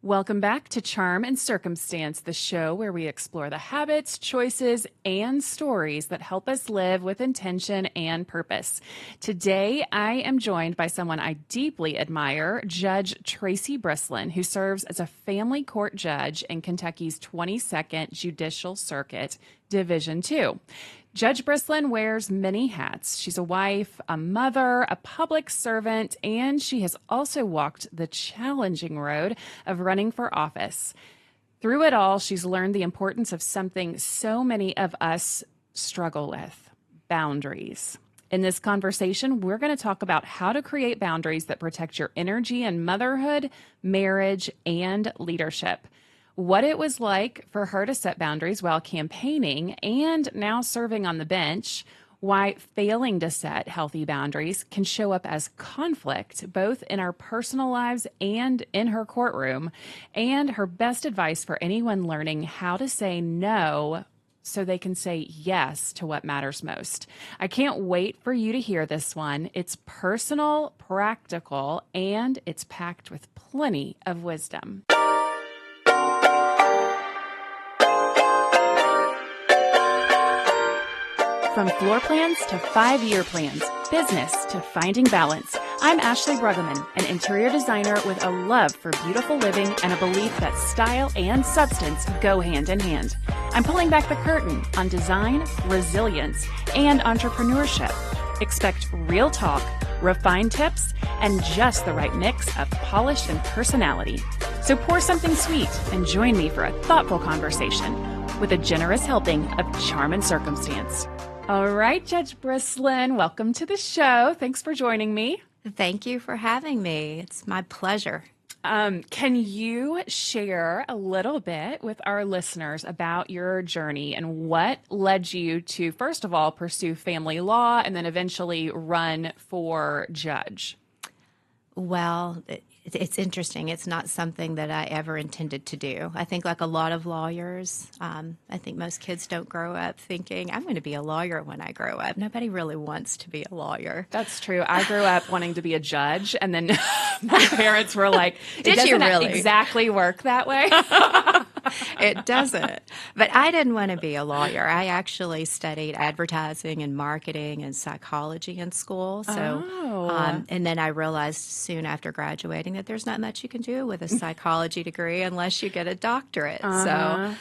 Welcome back to Charm and Circumstance, the show where we explore the habits, choices, and stories that help us live with intention and purpose. Today, I am joined by someone I deeply admire, Judge Traci Brislin, who serves as a family court judge in Kentucky's 22nd Judicial Circuit, Division II. Judge Brislin wears many hats. She's a wife, a mother, a public servant, and she has also walked the challenging road of running for office. Through it all, she's learned the importance of something so many of us struggle with: boundaries. In this conversation, we're going to talk about how to create boundaries that protect your energy in motherhood, marriage, and leadership. What it was like for her to set boundaries while campaigning and now serving on the bench, why failing to set healthy boundaries can show up as conflict, both in our personal lives and in her courtroom, and her best advice for anyone learning how to say no so they can say yes to what matters most. I can't wait for you to hear this one. It's personal, practical, and it's packed with plenty of wisdom. From floor plans to 5-year plans, business to finding balance, I'm Ashley Bruggeman, an interior designer with a love for beautiful living and a belief that style and substance go hand in hand. I'm pulling back the curtain on design, resilience, and entrepreneurship. Expect real talk, refined tips, and just the right mix of polish and personality. So pour something sweet and join me for a thoughtful conversation with a generous helping of charm and circumstance. All right, Judge Brislin, welcome to the show. Thanks for joining me. Thank you for having me. It's my pleasure. Can you share a little bit with our listeners about your journey and what led you to, first of all, pursue family law and then eventually run for judge? Well, it's interesting. It's not something that I ever intended to do. I think like a lot of lawyers, I think most kids don't grow up thinking, I'm going to be a lawyer when I grow up. Nobody really wants to be a lawyer. That's true. I grew up wanting to be a judge, and then my parents were like, Did you really? Exactly work that way. It doesn't. But I didn't want to be a lawyer. I actually studied advertising and marketing and psychology in school. And then I realized soon after graduating that there's not much you can do with a psychology degree unless you get a doctorate. So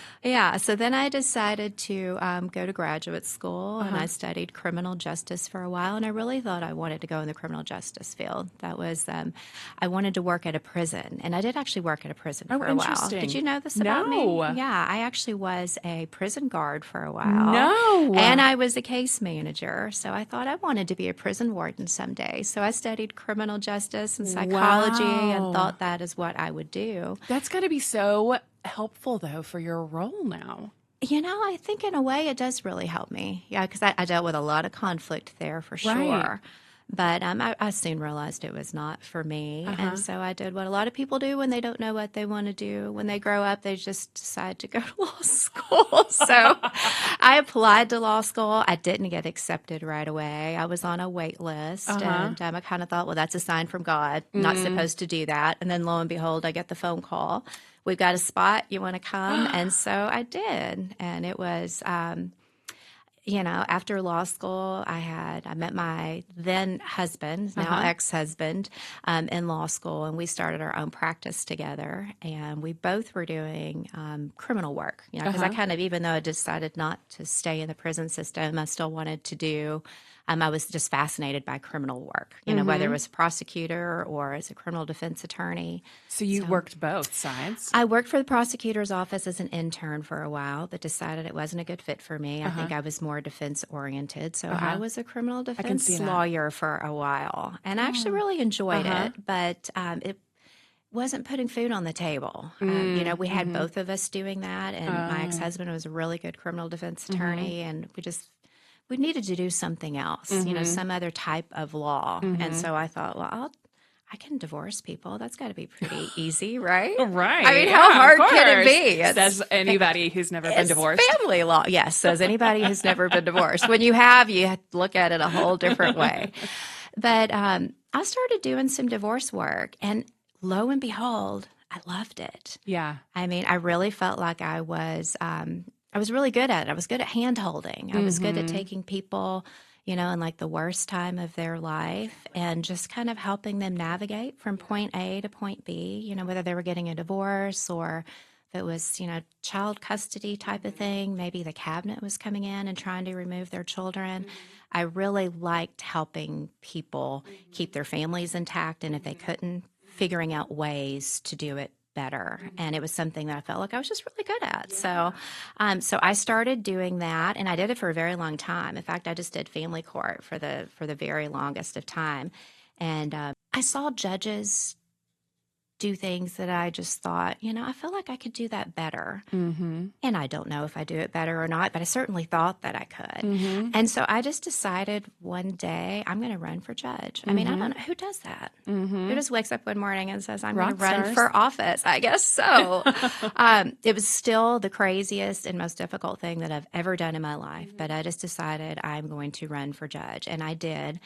then I decided to go to graduate school, and I studied criminal justice for a while, and I really thought I wanted to go in the criminal justice field. That was, I wanted to work at a prison, and I did actually work at a prison for a while. Did you know this about me? Yeah, I actually was a prison guard for a while. No. And I was a case manager, so I thought I wanted to be a prison warden someday. So I studied criminal justice and psychology and thought that is what I would do. That's got to be so helpful, though, for your role now. You know, I think in a way it does really help me. Yeah, because I dealt with a lot of conflict there for sure. But I soon realized it was not for me. And so I did what a lot of people do when they don't know what they want to do. When they grow up, they just decide to go to law school. So I applied to law school. I didn't get accepted right away. I was on a wait list. And I kind of thought, well, that's a sign from God. Not supposed to do that. And then lo and behold, I get the phone call. We've got a spot. You want to come? And so I did. And it was... after law school, I met my then husband, now ex-husband, in law school, and we started our own practice together. And we both were doing criminal work, because I kind of, even though I decided not to stay in the prison system, I still wanted to do. I was just fascinated by criminal work, whether it was a prosecutor or as a criminal defense attorney. So you worked both sides? I worked for the prosecutor's office as an intern for a while, but decided it wasn't a good fit for me. I think I was more defense-oriented. So I was a criminal defense lawyer for a while. And I actually really enjoyed it, but it wasn't putting food on the table. We had both of us doing that, and my ex-husband was a really good criminal defense attorney, and we needed to do something else, some other type of law. And so I thought, well, I can divorce people. That's got to be pretty easy, right? Right. I mean, how hard can it be? Says anybody who's never been divorced. Family law. Yes, says anybody who's never been divorced. When you have to look at it a whole different way. But I started doing some divorce work, and lo and behold, I loved it. Yeah. I mean, I really felt like I was really good at it. I was good at hand holding. I was good at taking people, in like the worst time of their life and just kind of helping them navigate from point A to point B, whether they were getting a divorce or if it was, child custody type of thing. Maybe the cabinet was coming in and trying to remove their children. I really liked helping people keep their families intact, and if they couldn't, figuring out ways to do it better. And it was something that I felt like I was just really good at. So I started doing that, and I did it for a very long time. In fact, I just did family court for the very longest of time. And I saw judges do things that I just thought, I feel like I could do that better. And I don't know if I do it better or not, but I certainly thought that I could. And so I just decided one day I'm going to run for judge. I mean, I don't know who does that. Who just wakes up one morning and says, I'm going to run for office? I guess so. It was still the craziest and most difficult thing that I've ever done in my life, but I just decided I'm going to run for judge, and I did.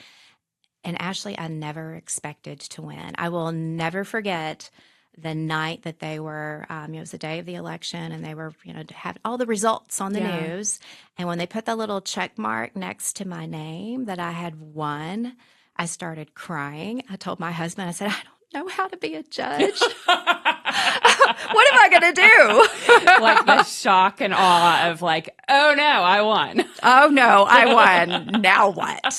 And Ashley, I never expected to win. I will never forget the night that they were, it was the day of the election, and they were, to have all the results on the news. And when they put the little check mark next to my name that I had won, I started crying. I told my husband, I said, I don't know how to be a judge. What am I going to do? Like the shock and awe of like, oh no, I won. Oh no, I won. Now what?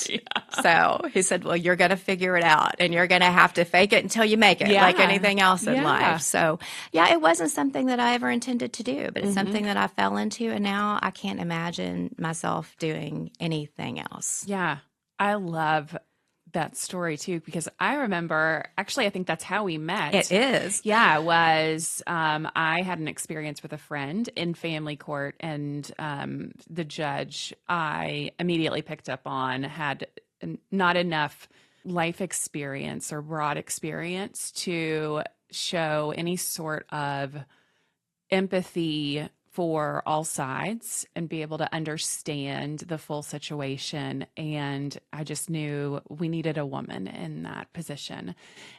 So he said, well, you're going to figure it out, and you're going to have to fake it until you make it, like anything else in life. So it wasn't something that I ever intended to do, but it's something that I fell into, and now I can't imagine myself doing anything else. Yeah. I love that story too, because I remember, actually, I think that's how we met. It is. Yeah, it was, I had an experience with a friend in family court, and the judge I immediately picked up on had not enough life experience or broad experience to show any sort of empathy for all sides and be able to understand the full situation. And I just knew we needed a woman in that position.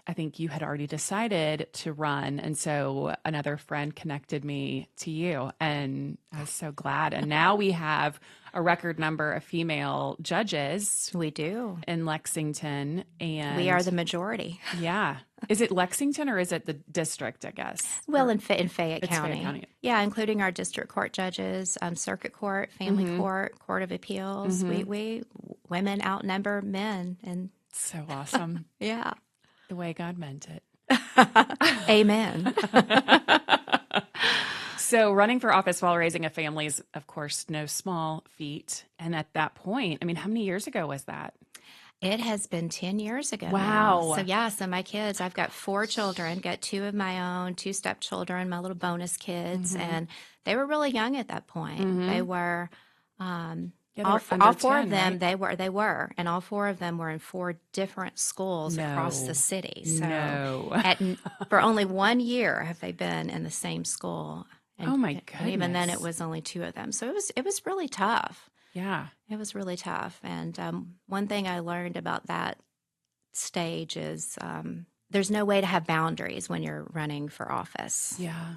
I think you had already decided to run. And so another friend connected me to you, and I was so glad. And now we have a record number of female judges. We do. In Lexington. And we are the majority. Yeah. Is it Lexington or is it the district, I guess? Well, in Fayette County. Fayette County. Yeah, including our district court judges, circuit court, family court, court of appeals. We women outnumber men. And so awesome. Yeah. The way God meant it. Amen. So running for office while raising a family is, of course, no small feat. And at that point, I mean, how many years ago was that? It has been 10 years ago. Wow. Now. So my kids, I've got 4 children, got 2 of my own, 2 stepchildren, my little bonus kids, and they were really young at that point. They were, all 4 of them, right? they were, and all 4 of them were in 4 different schools across the city. So for only 1 year have they been in the same school. And, oh my goodness. And even then it was only 2 of them. So it was really tough. Yeah. It was really tough. And one thing I learned about that stage is there's no way to have boundaries when you're running for office. Yeah.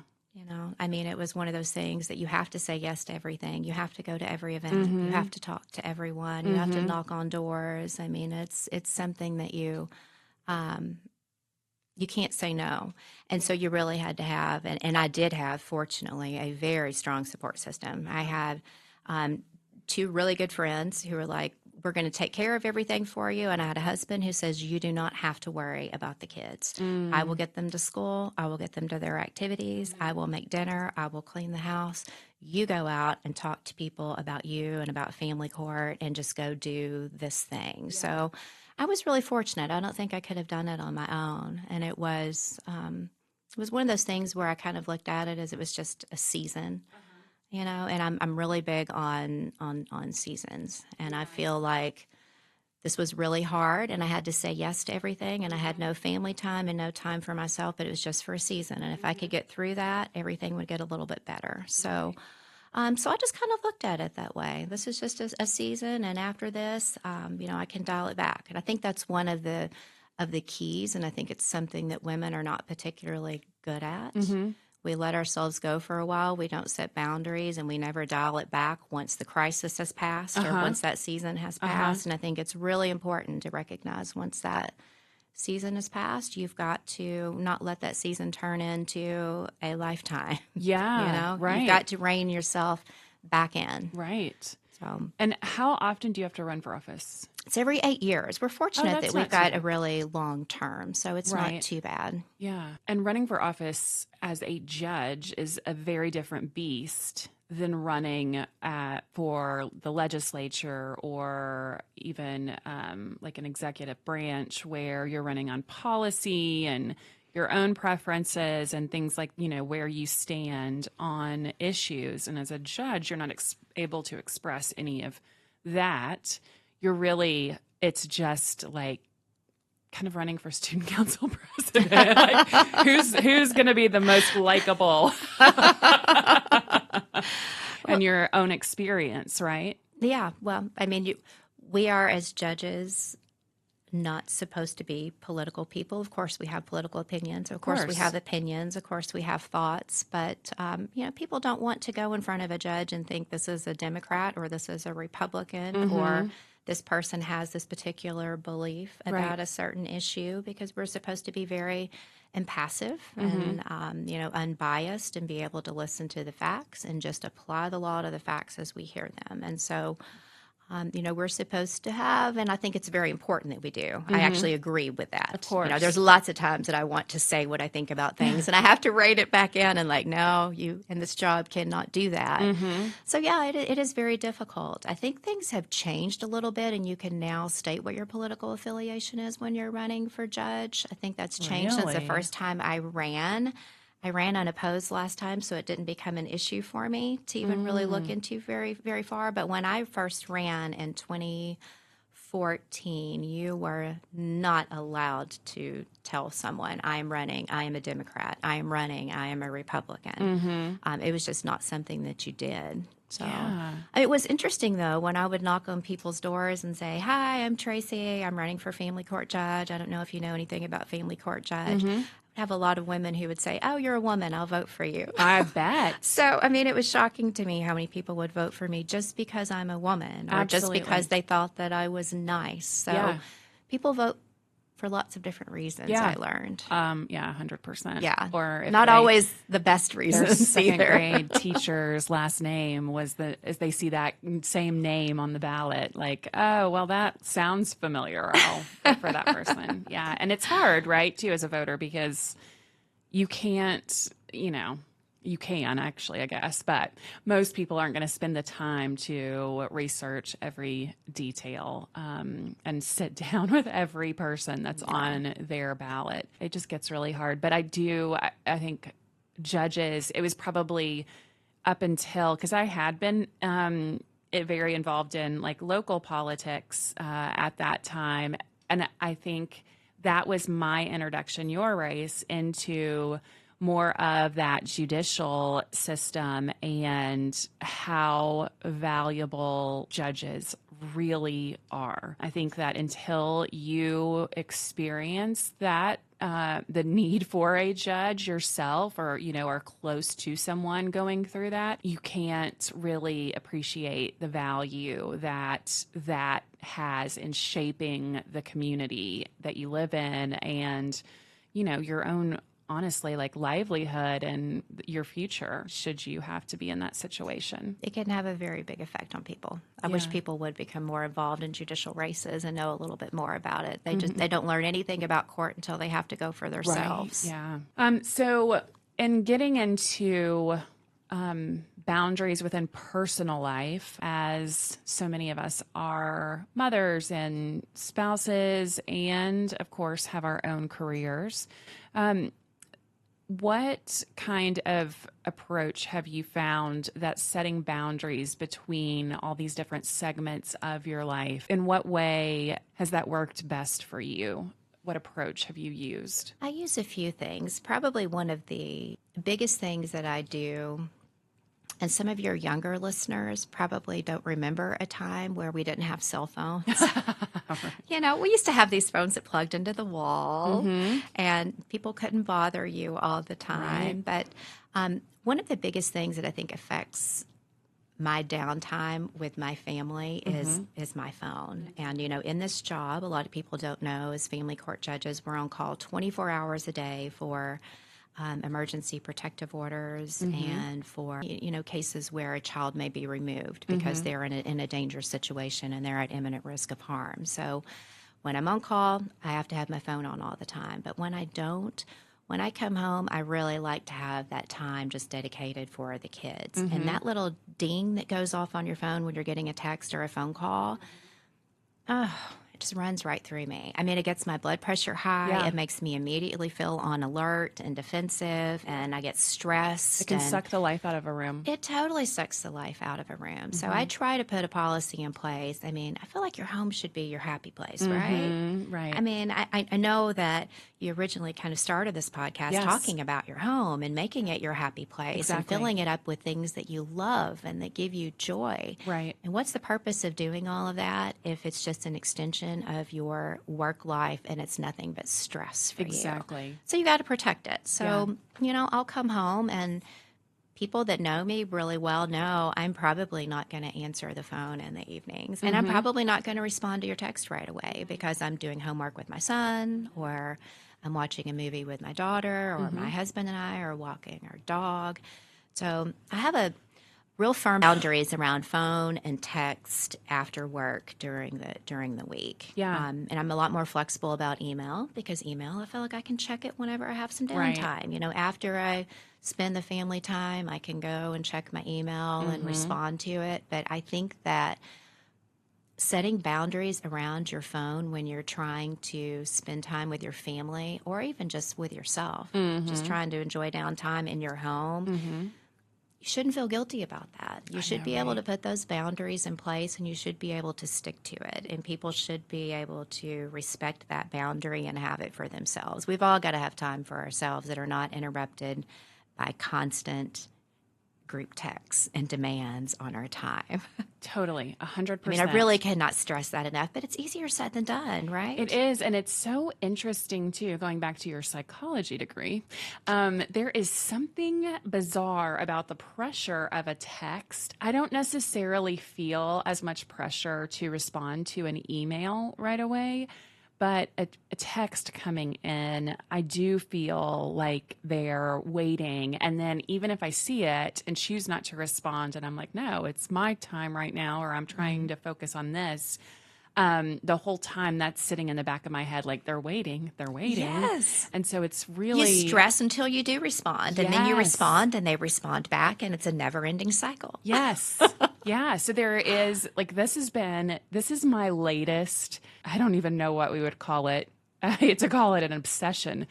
I mean, it was one of those things that you have to say yes to everything. You have to go to every event. You have to talk to everyone. You have to knock on doors. I mean, it's something that you can't say no. And so you really had to have, and I did have, fortunately, a very strong support system. I had 2 really good friends who were like, we're going to take care of everything for you. And I had a husband who says, you do not have to worry about the kids. I will get them to school. I will get them to their activities. I will make dinner. I will clean the house. You go out and talk to people about you and about family court and just go do this thing. Yeah. So I was really fortunate. I don't think I could have done it on my own. And it was one of those things where I kind of looked at it as it was just a season. And I'm really big on seasons. And I feel like this was really hard, and I had to say yes to everything, and I had no family time and no time for myself, but it was just for a season. And if I could get through that, everything would get a little bit better. So I just kind of looked at it that way. This is just a season, and after this, I can dial it back. And I think that's one of the of the keys, and I think it's something that women are not particularly good at. We let ourselves go for a while. We don't set boundaries, and we never dial it back once the crisis has passed or once that season has passed. And I think it's really important to recognize once that season has passed, you've got to not let that season turn into a lifetime. Yeah, right. You've got to rein yourself back in. Right. So, and how often do you have to run for office? It's every 8 years. We're fortunate that we've got too a really long term, so it's not too bad. Yeah. And running for office as a judge is a very different beast than running for the legislature or even like an executive branch where you're running on policy and your own preferences and things like, where you stand on issues. And as a judge, you're not able to express any of that. It's just like kind of running for student council president. Like, who's going to be the most likable in your own experience, right? Yeah. Well, I mean, we are as judges not supposed to be political people. Of course, we have political opinions. Of course, we have opinions. Of course, we have thoughts. But, people don't want to go in front of a judge and think this is a Democrat or this is a Republican or this person has this particular belief about a certain issue, because we're supposed to be very impassive and, unbiased and be able to listen to the facts and just apply the law to the facts as we hear them. And so, we're supposed to have, and I think it's very important that we do. I actually agree with that. Of course. There's lots of times that I want to say what I think about things, and I have to rein it back in and no, you in this job cannot do that. So, yeah, it is very difficult. I think things have changed a little bit, and you can now state what your political affiliation is when you're running for judge. I think that's changed since the first time I ran. I ran unopposed last time, so it didn't become an issue for me to even really look into very, very far. But when I first ran in 2014, you were not allowed to tell someone, I am running, I am a Democrat, I am running, I am a Republican. It was just not something that you did. So it was interesting, though, when I would knock on people's doors and say, hi, I'm Traci, I'm running for family court judge. I don't know if you know anything about family court judge. Have a lot of women who would say, oh, you're a woman, I'll vote for you. I bet. So, it was shocking to me how many people would vote for me just because I'm a woman or just because they thought that I was nice. So people vote for lots of different reasons, I learned. 100%. Yeah. Or if not always the best reasons second either. grade teacher's last name was as they see that same name on the ballot, like, oh, well, that sounds familiar. I'll vote for that person. Yeah. And it's hard, right, too, as a voter, because you can't, you can actually, I guess, but most people aren't going to spend the time to research every detail and sit down with every person that's on their ballot. It just gets really hard. But I think judges, it was probably up until, because I had been very involved in like local politics at that time. And I think that was my introduction, your race, into more of that judicial system and how valuable judges really are. I think that until you experience that, the need for a judge yourself, or, are close to someone going through that, you can't really appreciate the value that has in shaping the community that you live in and, your own, honestly, like livelihood and your future, should you have to be in that situation. It can have a very big effect on people. I wish people would become more involved in judicial races and know a little bit more about it. They don't learn anything about court until they have to go for themselves. Right. Yeah. So in getting into boundaries within personal life, as so many of us are mothers and spouses and, of course, have our own careers, what kind of approach have you found that setting boundaries between all these different segments of your life, in what way has that worked best for you? What approach have you used? I use a few things. Probably one of the biggest things that I do And some of your younger listeners probably don't remember a time where we didn't have cell phones. We used to have these phones that plugged into the wall, and people couldn't bother you all the time. Right. But one of the biggest things that I think affects my downtime with my family is my phone. And, in this job, a lot of people don't know, as family court judges, we're on call 24 hours a day for emergency protective orders and for, cases where a child may be removed because they're in a dangerous situation and they're at imminent risk of harm. So when I'm on call, I have to have my phone on all the time. But when I don't, when I come home, I really like to have that time just dedicated for the kids. And that little ding that goes off on your phone when you're getting a text or a phone call, it just runs right through me. I mean, it gets my blood pressure high. Yeah. It makes me immediately feel on alert and defensive, and I get stressed. It can suck the life out of a room. It totally sucks the life out of a room. So I try to put a policy in place. I mean, I feel like your home should be your happy place, right? Right. I mean, I know that you originally kind of started this podcast talking about your home and making it your happy place and filling it up with things that you love and that give you joy. Right. And what's the purpose of doing all of that if it's just an extension of your work life and it's nothing but stress for you? Exactly. So you got to protect it. So, I'll come home, and people that know me really well know I'm probably not going to answer the phone in the evenings. And I'm probably not going to respond to your text right away because I'm doing homework with my son, or I'm watching a movie with my daughter, or my husband and I are walking our dog. So I have a real firm boundaries around phone and text after work during the week. Yeah. And I'm a lot more flexible about email because email, I feel like I can check it whenever I have some downtime. Right. After I spend the family time, I can go and check my email and respond to it. But I think that setting boundaries around your phone when you're trying to spend time with your family or even just with yourself, just trying to enjoy downtime in your home, you shouldn't feel guilty about that. You should be able to put those boundaries in place, and you should be able to stick to it. And people should be able to respect that boundary and have it for themselves. We've all got to have time for ourselves that are not interrupted by constant group texts and demands on our time. Totally. 100%. I mean, I really cannot stress that enough, but it's easier said than done, right? It is. And it's so interesting, too, going back to your psychology degree. There is something bizarre about the pressure of a text. I don't necessarily feel as much pressure to respond to an email right away. But a text coming in, I do feel like they're waiting. And then even if I see it and choose not to respond, and I'm like, no, it's my time right now, or I'm trying to focus on this, the whole time that's sitting in the back of my head, like they're waiting. Yes. And so it's really... You stress until you do respond, and then you respond, and they respond back, and it's a never-ending cycle. Yes. Yeah. So there is, like, this is my latest, I don't even know what we would call it. I hate to call it an obsession,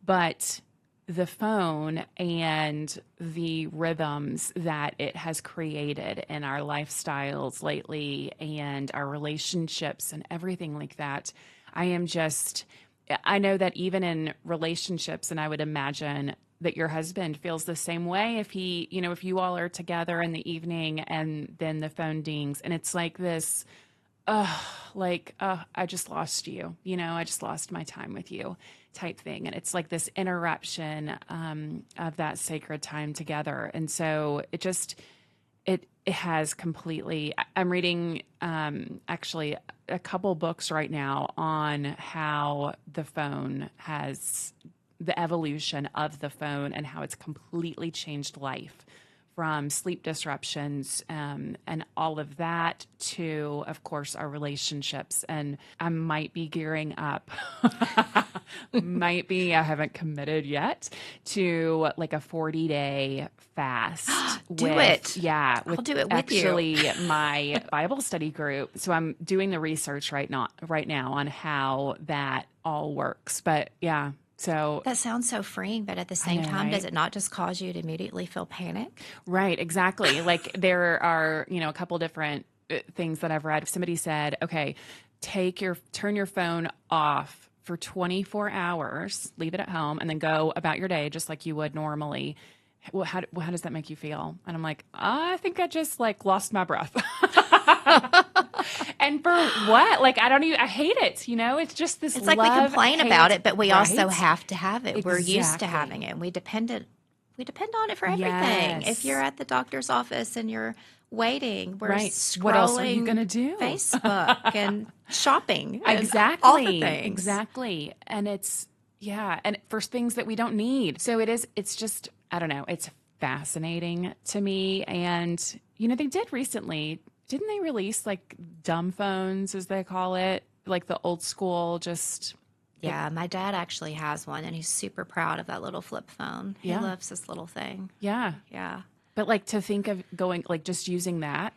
but the phone and the rhythms that it has created in our lifestyles lately and our relationships and everything like that. I know that even in relationships, and I would imagine that your husband feels the same way if if you all are together in the evening and then the phone dings and it's like this, I just lost you, I just lost my time with you type thing. And it's like this interruption of that sacred time together. And so it has completely, I'm reading actually a couple books right now on how the phone has, the evolution of the phone and how it's completely changed life, from sleep disruptions and all of that to, of course, our relationships. And I might be gearing up, I haven't committed yet, to like a 40-day fast. Do it. Yeah. I'll do it with actually my Bible study group. So I'm doing the research right now on how that all works. But yeah. So that sounds so freeing, but at the same time, does it not just cause you to immediately feel panic? Right, exactly. Like there are, a couple different things that I've read. Somebody said, okay, turn your phone off for 24 hours, leave it at home, and then go about your day just like you would normally. well, how does that make you feel? And I'm like, I think I just like lost my breath. And for what? Like, I hate it. It's just this It's like we complain about it, but we also right? have to have it. We're used to Exactly. having it. We depend on it for everything. Yes. If you're at the doctor's office and you're waiting, we're Right. scrolling What else are you going to do? Facebook and shopping and Exactly. all the things. Exactly. And and for things that we don't need. So it's just, I don't know, it's fascinating to me. And, they did recently, didn't they release like dumb phones, as they call it? Like the old school, just. Yeah, my dad actually has one, and he's super proud of that little flip phone. He loves this little thing. Yeah. Yeah. But like to think of going, like just using that,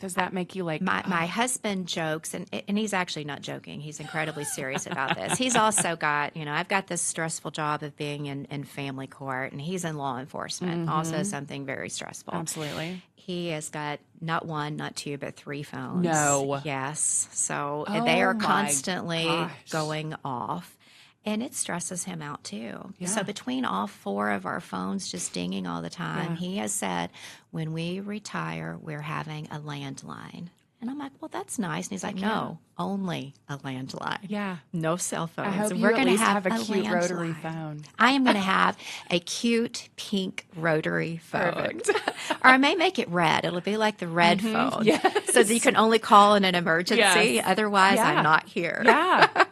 does that make you like. My husband jokes, and he's actually not joking. He's incredibly serious about this. He's also got, I've got this stressful job of being in family court, and he's in law enforcement, also something very stressful. Absolutely. He has got not one, not two, but 3 phones. No. Yes. So they are my constantly gosh. going off. And it stresses him out too. Yeah. So between all 4 of our phones just dinging all the time, he has said, when we retire, we're having a landline. And I'm like, well, that's nice. And he's like, no, only a landline. Yeah. No cell phones. I hope And you we're at going to least have have a cute landline. rotary phone. I am going to have a cute pink rotary phone. Perfect. Or I may make it red. It'll be like the red phone. Yes. So that you can only call in an emergency. Yes. Otherwise, Yeah. I'm not here. Yeah.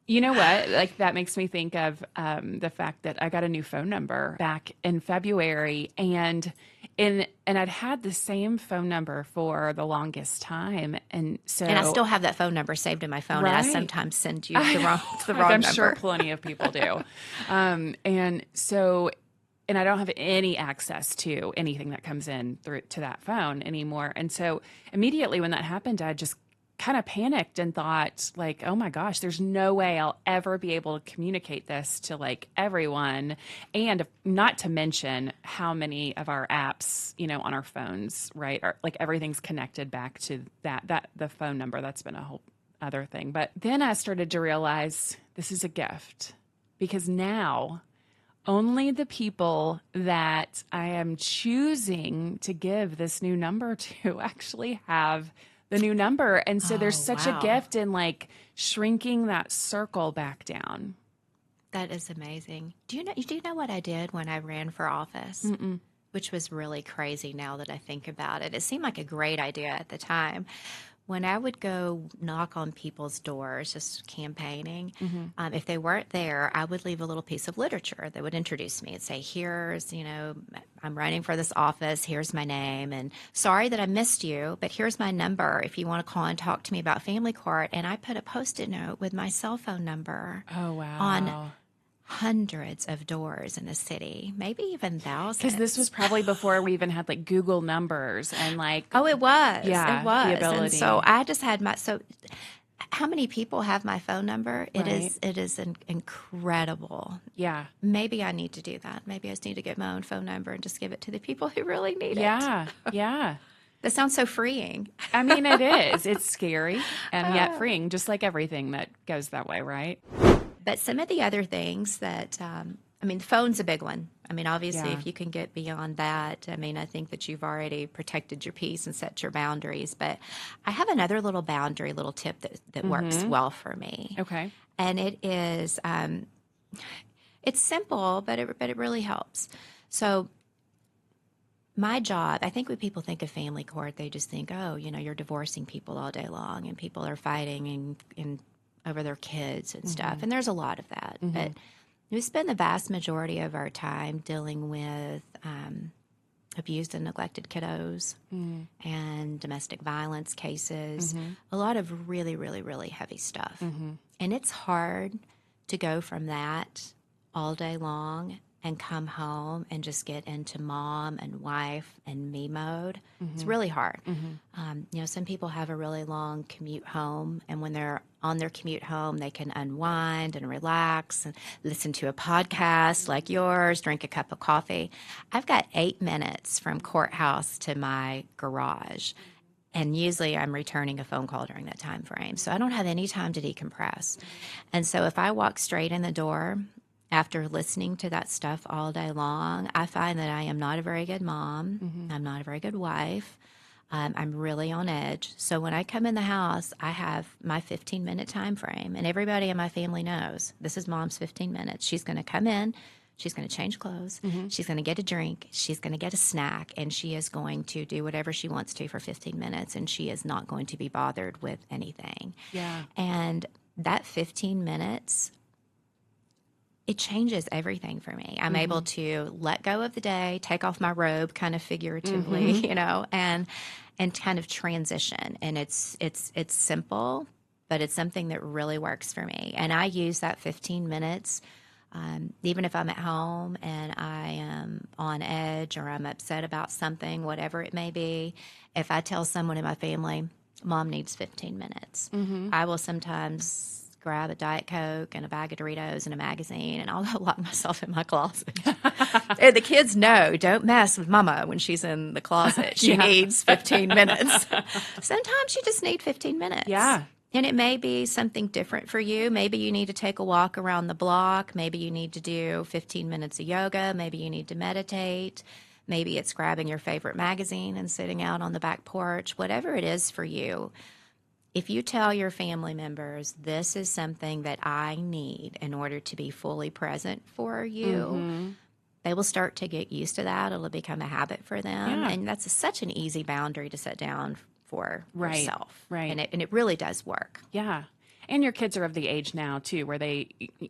You know what? Like that makes me think of the fact that I got a new phone number back in February, and I'd had the same phone number for the longest time, and I still have that phone number saved in my phone, and I Right. sometimes send you the wrong I'm number. sure plenty of people do, and so. And I don't have any access to anything that comes in through to that phone anymore. And so immediately when that happened, I just kind of panicked and thought like, oh my gosh, there's no way I'll ever be able to communicate this to like everyone. And not to mention how many of our apps, on our phones, right, are like everything's connected back to the phone number. That's been a whole other thing. But then I started to realize this is a gift, because now only the people that I am choosing to give this new number to actually have the new number. And so there's such a gift in like shrinking that circle back down. That is amazing. Do you know what I did when I ran for office? Mm-mm. Which was really crazy now that I think about it. It seemed like a great idea at the time. When I would go knock on people's doors, just campaigning, if they weren't there, I would leave a little piece of literature that would introduce me and say, here's, I'm running for this office, here's my name, and sorry that I missed you, but here's my number if you want to call and talk to me about family court. And I put a Post-it note with my cell phone number on hundreds of doors in the city, maybe even thousands. Because this was probably before we even had like Google numbers and like. Oh, it was. Yeah, it was. the ability. And so I just had how many people have my phone number? Right. It is incredible. Yeah. Maybe I need to do that. Maybe I just need to get my own phone number and just give it to the people who really need it. Yeah. Yeah. That sounds so freeing. I mean, it is. It's scary and yet freeing, just like everything that goes that way, right? But some of the other things that, the phone's a big one. I mean, obviously, if you can get beyond that, I think that you've already protected your peace and set your boundaries. But I have another little tip that works well for me. Okay. And it is, it's simple, but it really helps. So my job, I think when people think of family court, they just think, oh, you're divorcing people all day long and people are fighting and over their kids and stuff. And there's a lot of that. But we spend the vast majority of our time dealing with abused and neglected kiddos and domestic violence cases, a lot of really, really, really heavy stuff. And it's hard to go from that all day long and come home and just get into mom and wife and me mode. It's really hard. Some people have a really long commute home, and when they're on their commute home, they can unwind and relax and listen to a podcast like yours, drink a cup of coffee. I've got 8 minutes from courthouse to my garage, and usually I'm returning a phone call during that time frame. So I don't have any time to decompress. And so if I walk straight in the door, after listening to that stuff all day long, I find that I am not a very good mom. I'm not a very good wife. I'm really on edge. So when I come in the house, I have my 15-minute time frame, and everybody in my family knows this is Mom's 15 minutes. She's going to come in, she's going to change clothes, she's going to get a drink, she's going to get a snack, and she is going to do whatever she wants to for 15 minutes, and she is not going to be bothered with anything. Yeah. And that 15 minutes, it changes everything for me. I'm able to let go of the day, take off my robe, kind of figuratively, you know, and kind of transition. And it's simple, but it's something that really works for me. And I use that 15 minutes, even if I'm at home and I am on edge or I'm upset about something, whatever it may be. If I tell someone in my family, Mom needs 15 minutes, I will sometimes grab a Diet Coke and a bag of Doritos and a magazine, and I'll go lock myself in my closet. And the kids know, don't mess with Mama when she's in the closet. She needs 15 minutes. Sometimes you just need 15 minutes. Yeah. And it may be something different for you. Maybe you need to take a walk around the block. Maybe you need to do 15 minutes of yoga. Maybe you need to meditate. Maybe it's grabbing your favorite magazine and sitting out on the back porch. Whatever it is for you. If you tell your family members, this is something that I need in order to be fully present for you, they will start to get used to that. It'll become a habit for them. Yeah. And that's such an easy boundary to set down for yourself. Right. And it really does work. Yeah. And your kids are of the age now, too, where they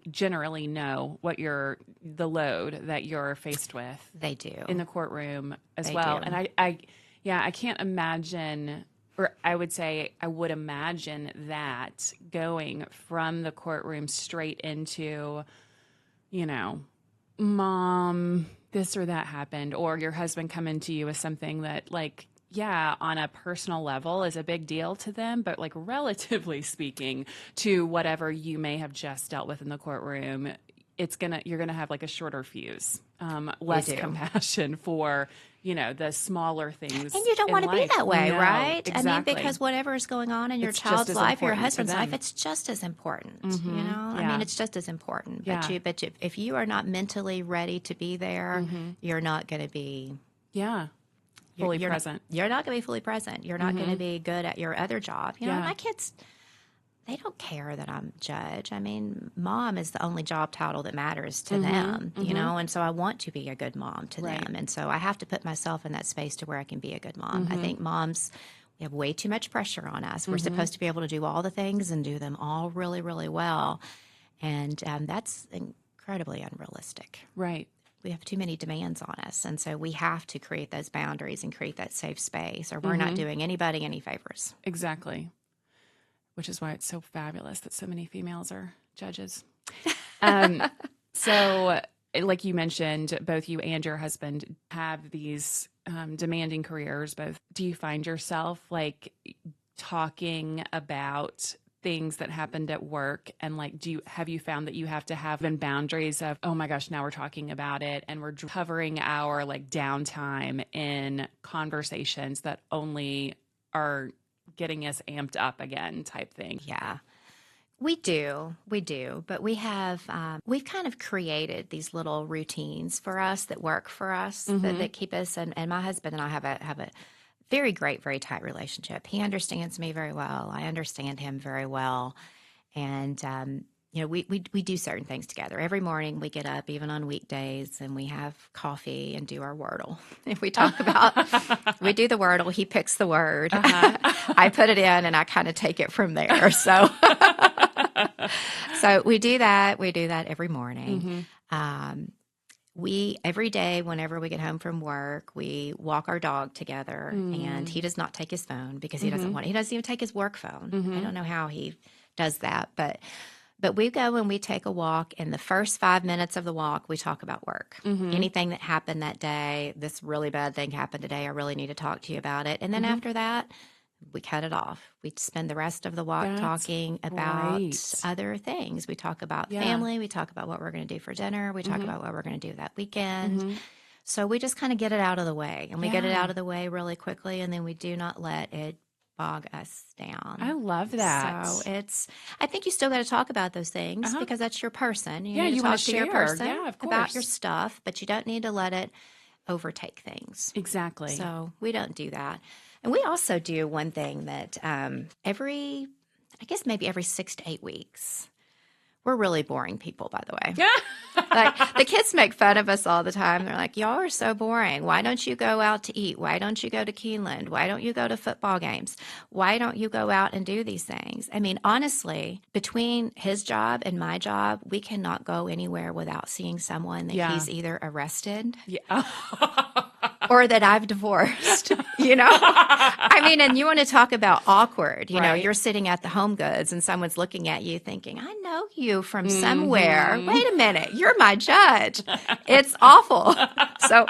generally know what the load that you're faced with. They do. In the courtroom as They well. do. And I can't imagine, or I would say I would imagine that going from the courtroom straight into, you know, Mom, this or that happened, or your husband coming to you with something that, like, yeah, on a personal level is a big deal to them, but like relatively speaking to whatever you may have just dealt with in the courtroom, you're gonna have like a shorter fuse, less compassion for, you know, the smaller things. And you don't want to be that way, No, right? Exactly. I mean, because whatever is going on in your It's child's just as life, your important to husband's them. life, it's just as important, you know? I Yeah. mean, it's just as important. Yeah. But if you are not mentally ready to be there, you're not going to be fully present. You're not going to be fully present. You're not going to be good at your other job. You know, Yeah. my kids, they don't care that I'm judge. I mean, mom is the only job title that matters to them, you know, and so I want to be a good mom to them. And so I have to put myself in that space to where I can be a good mom. I think moms, we have way too much pressure on us. We're supposed to be able to do all the things and do them all really, really well. And that's incredibly unrealistic. Right. We have too many demands on us. And so we have to create those boundaries and create that safe space, or we're not doing anybody any favors. Exactly. Which is why it's so fabulous that so many females are judges. So, like you mentioned, both you and your husband have these demanding careers. Both. Do you find yourself like talking about things that happened at work, and like, have you found that you have to have boundaries of, oh my gosh, now we're talking about it and we're covering our like downtime in conversations that only are getting us amped up again type thing? Yeah, we do. But we have, we've kind of created these little routines for us that work for us, that keep us, and my husband and I have a very great, very tight relationship. He understands me very well. I understand him very well. And, you know, we do certain things together. Every morning we get up, even on weekdays, and we have coffee and do our Wordle. If we talk about, we do the Wordle, he picks the word. I put it in and I kind of take it from there. So, so we do that. We do that every morning. Every day, whenever we get home from work, we walk our dog together, and he does not take his phone because he doesn't want it. He doesn't even take his work phone. I don't know how he does that, but we go and we take a walk. In the first 5 minutes of the walk, we talk about work. Anything that happened that day, this really bad thing happened today, I really need to talk to you about it. And then after that, we cut it off. We spend the rest of the walk talking about other things. We talk about family. We talk about what we're going to do for dinner. We talk about what we're going to do that weekend. So we just kind of get it out of the way. And we get it out of the way really quickly, and then we do not let it bog us down. I love that. So I think you still got to talk about those things because that's your person. You need to you talk want to your share. person Yeah, of about your course. stuff, but you don't need to let it overtake things. Exactly. So we don't do that. And we also do one thing that every 6 to 8 weeks. We're really boring people, by the way. Like, the kids make fun of us all the time. They're like, y'all are so boring. Why don't you go out to eat? Why don't you go to Keeneland? Why don't you go to football games? Why don't you go out and do these things? I mean, honestly, between his job and my job, we cannot go anywhere without seeing someone that he's either arrested or that I've divorced, I mean, and you want to talk about awkward, you're sitting at the Home Goods and someone's looking at you thinking, I know you from somewhere. Wait a minute, you're my judge. It's awful. So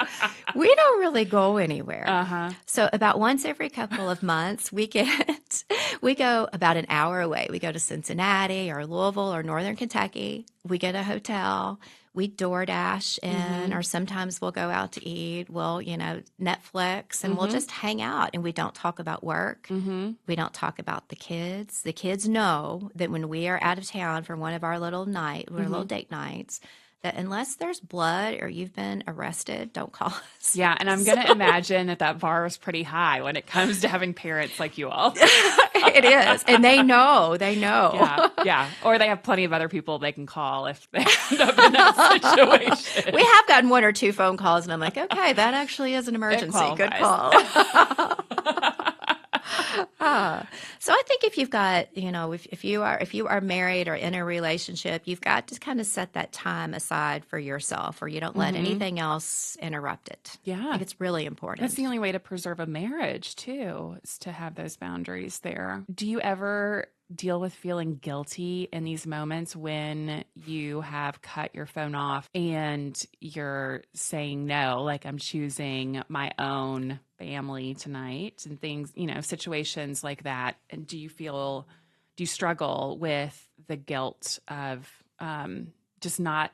we don't really go anywhere. So about once every couple of months, we go about an hour away. We go to Cincinnati or Louisville or Northern Kentucky. We get a hotel. We DoorDash in, or sometimes we'll go out to eat. We'll, Netflix, and we'll just hang out, and we don't talk about work. We don't talk about the kids. The kids know that when we are out of town for one of our little little date nights, that unless there's blood or you've been arrested, don't call us. Yeah, and I'm going to imagine that bar is pretty high when it comes to having parents like you all. It is, and they know. Yeah. Or they have plenty of other people they can call if they end up in that situation. We have gotten 1 or 2 phone calls, and I'm like, okay, that actually is an emergency. Good call. So I think if you've got, if you are married or in a relationship, you've got to kind of set that time aside for yourself, or you don't let anything else interrupt it. Yeah. I think it's really important. That's the only way to preserve a marriage, too, is to have those boundaries there. Do you ever deal with feeling guilty in these moments when you have cut your phone off and you're saying no, like I'm choosing my own family tonight and things, situations like that? And do you struggle with the guilt of just not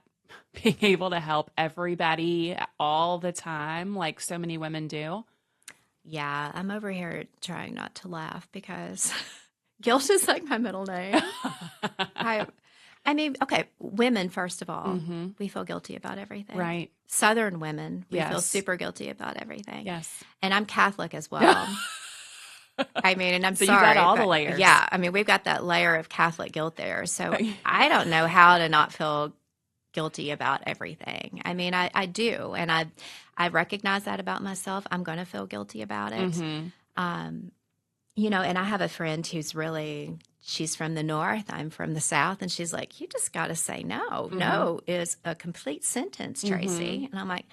being able to help everybody all the time like so many women do? Yeah, I'm over here trying not to laugh because guilt is like my middle name. I mean, okay, women, first of all, we feel guilty about everything. Right. Southern women, we feel super guilty about everything. Yes. And I'm Catholic as well. I mean, and I'm so sorry. So you got all the layers. Yeah, I mean, we've got that layer of Catholic guilt there. So I don't know how to not feel guilty about everything. I mean, I do. And I recognize that about myself. I'm going to feel guilty about it. And I have a friend who's she's from the North, I'm from the South, and she's like, you just got to say no. No is a complete sentence, Traci. And I'm like,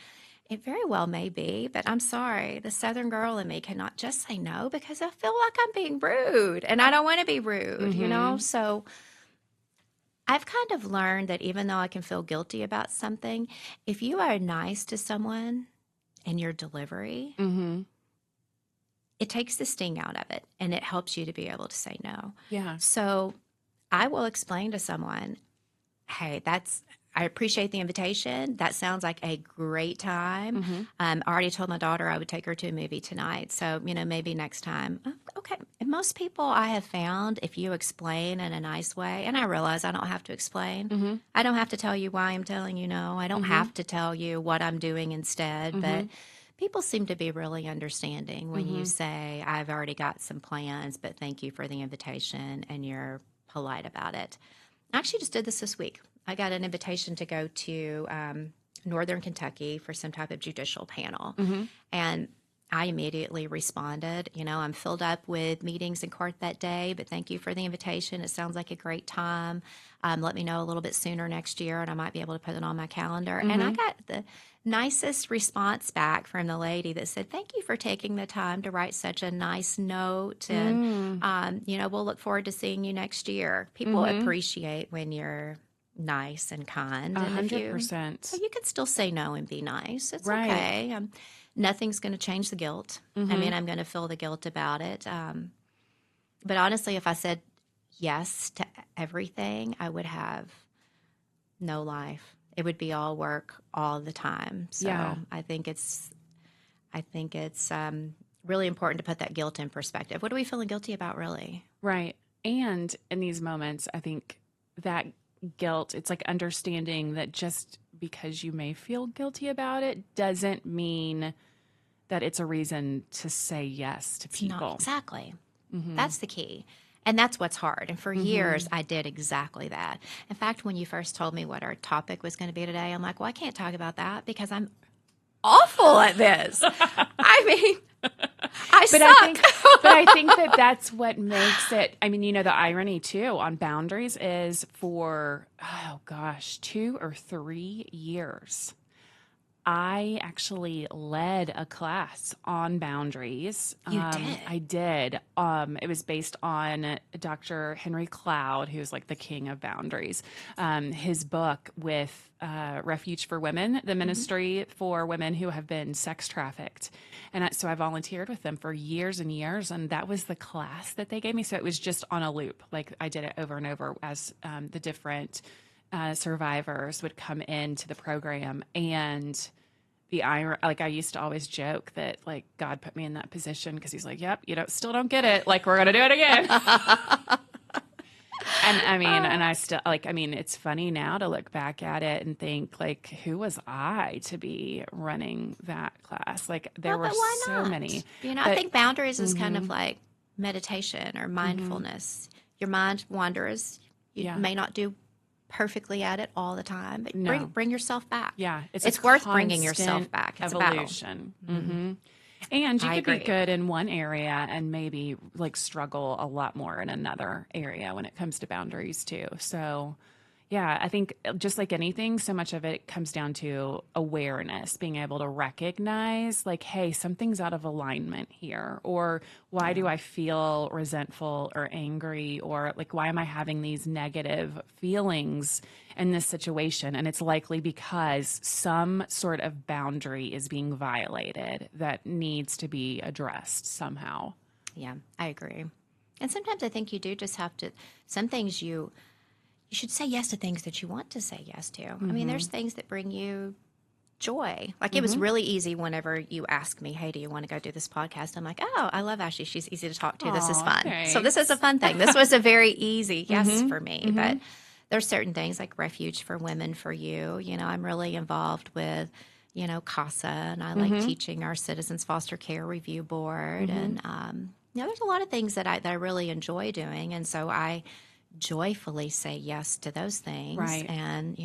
it very well may be, but I'm sorry. The Southern girl in me cannot just say no because I feel like I'm being rude, and I don't want to be rude, So I've kind of learned that even though I can feel guilty about something, if you are nice to someone in your delivery, it takes the sting out of it, and it helps you to be able to say no. Yeah. So I will explain to someone, hey, I appreciate the invitation. That sounds like a great time. I already told my daughter I would take her to a movie tonight. So, maybe next time. Okay. And most people I have found, if you explain in a nice way, and I realize I don't have to explain. I don't have to tell you why I'm telling you no. I don't have to tell you what I'm doing instead. But people seem to be really understanding when you say, I've already got some plans, but thank you for the invitation, and you're polite about it. I actually just did this week. I got an invitation to go to Northern Kentucky for some type of judicial panel. And I immediately responded, I'm filled up with meetings in court that day, but thank you for the invitation. It sounds like a great time. Let me know a little bit sooner next year, and I might be able to put it on my calendar. And I got the nicest response back from the lady that said, thank you for taking the time to write such a nice note. And, we'll look forward to seeing you next year. People appreciate when you're nice and kind. 100%. So you can still say no and be nice. It's okay. Nothing's going to change the guilt. I mean, I'm going to feel the guilt about it. But honestly, if I said yes to everything, I would have no life. It would be all work all the time. So I think it's really important to put that guilt in perspective. What are we feeling guilty about, really? Right. And in these moments, I think that guilt, it's like understanding that just because you may feel guilty about it doesn't mean that it's a reason to say yes to It's not people. exactly. That's the key. And that's what's hard. And for years, I did exactly that. In fact, when you first told me what our topic was going to be today, I'm like, well, I can't talk about that because I'm awful at this. I mean, I suck. But I think that that's what makes it. I mean, the irony too on boundaries is for, 2 or 3 years, I actually led a class on boundaries. You did? I did. It was based on Dr. Henry Cloud, who's like the king of boundaries. His book with Refuge for Women, the ministry for women who have been sex trafficked. And so I volunteered with them for years and years. And that was the class that they gave me. So it was just on a loop. Like I did it over and over as the different survivors would come into the program. And I used to always joke that like God put me in that position because he's like, yep, still don't get it. Like we're going to do it again. And it's funny now to look back at it and think like, who was I to be running that class? Like there were so many. I think boundaries is kind of like meditation or mindfulness. Your mind wanders. You may not do perfectly at it all the time, but bring yourself back. Yeah, it's worth bringing yourself back. It's evolution. And you could be good in one area and maybe like struggle a lot more in another area when it comes to boundaries too. So yeah, I think just like anything, so much of it comes down to awareness, being able to recognize like, hey, something's out of alignment here, or why do I feel resentful or angry, or like, why am I having these negative feelings in this situation? And it's likely because some sort of boundary is being violated that needs to be addressed somehow. Yeah, I agree. And sometimes I think you do just have to, some things you should say yes to things that you want to say yes to. I mean, there's things that bring you joy. Like it was really easy whenever you ask me, hey, do you want to go do this podcast? I'm like, oh, I love Ashley. She's easy to talk to. This is fun. Thanks. So this is a fun thing. This was a very easy yes for me. But there's certain things like Refuge for Women for You. I'm really involved with, CASA, and I like teaching our Citizens Foster Care Review Board. And, there's a lot of things that I really enjoy doing. And so I joyfully say yes to those things, right, and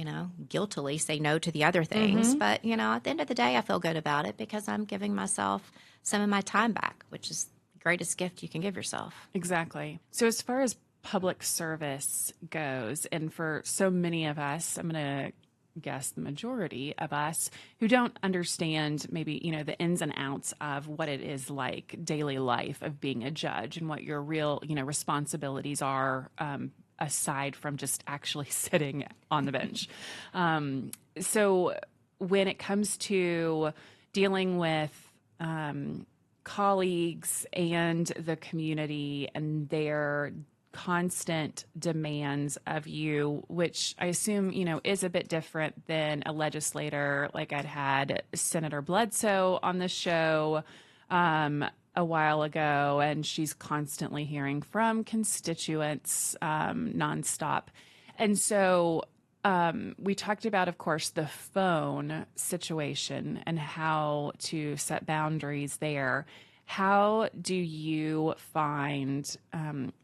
guiltily say no to the other things. But at the end of the day, I feel good about it because I'm giving myself some of my time back, which is the greatest gift you can give yourself. Exactly. So as far as public service goes, and for so many of us, I'm going to guess the majority of us who don't understand maybe the ins and outs of what it is like daily life of being a judge and what your real responsibilities are, aside from just actually sitting on the bench. So when it comes to dealing with colleagues and the community and their constant demands of you, which I assume, is a bit different than a legislator. Like I'd had Senator Bledsoe on the show a while ago, and she's constantly hearing from constituents nonstop. And so we talked about, of course, the phone situation and how to set boundaries there. How do you find,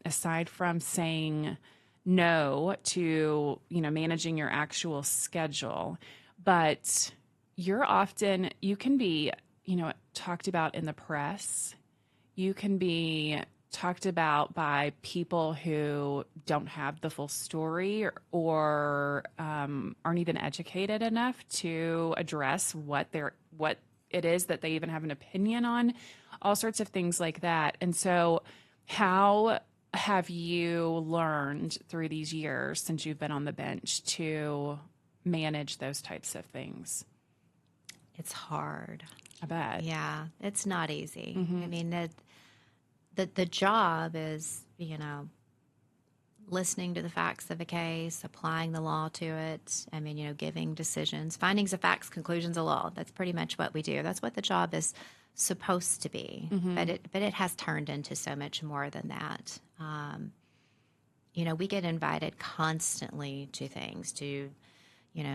aside from saying no to, managing your actual schedule, but you can be, talked about in the press, you can be talked about by people who don't have the full story or aren't even educated enough to address what it is that they even have an opinion on, all sorts of things like that. And so how have you learned through these years since you've been on the bench to manage those types of things? It's hard. I bet. Yeah, it's not easy. I mean, the job is, listening to the facts of a case, applying the law to it. I mean, giving decisions, findings of facts, conclusions of law. That's pretty much what we do. That's what the job is supposed to be. But it has turned into so much more than that. We get invited constantly to things, to